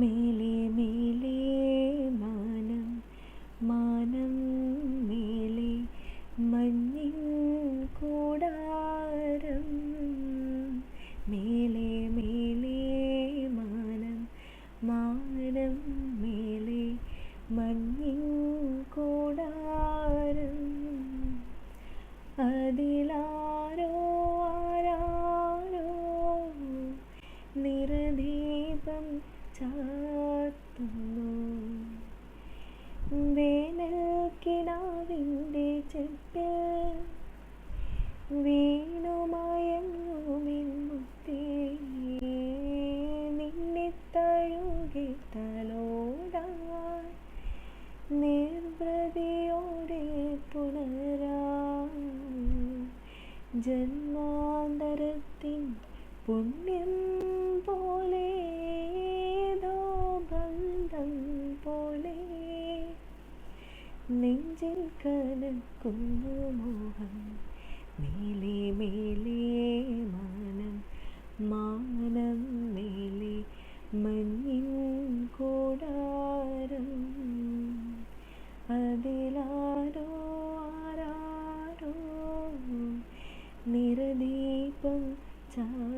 മേലെ മേലെ മാനം മാനം മേലെ മഞ്ഞിൻ കൂടാരം. മേലെ മേലെ മാനം മാനം മേലെ മഞ്ഞിൻ കൂടാരം. അതിലാരോ ആരാരോ നിറദീപം ചാർത്തുന്നു. വേനൽ കിനാവിൻ്റെ ചെപ്പിൽ വീണുമയങ്ങുമിൻമുത്തേ, നിന്നെ തഴുകി തലോടാൻ നിർവൃതിയോടെ പുണരാം. ജന്മാന്തരത്തിൻ പുണ്യം പോലെ ഏതോ ബന്ധം പോലെ നെഞ്ചിൽ കനക്കുന്നു മോഹം. മേലെ മേലെ മാനം മാനം മേലെ മഞ്ഞിൻ കൂടാരം. അതിലാരോ ആരാരോ നിറദീപം ചാർത്തുന്നു.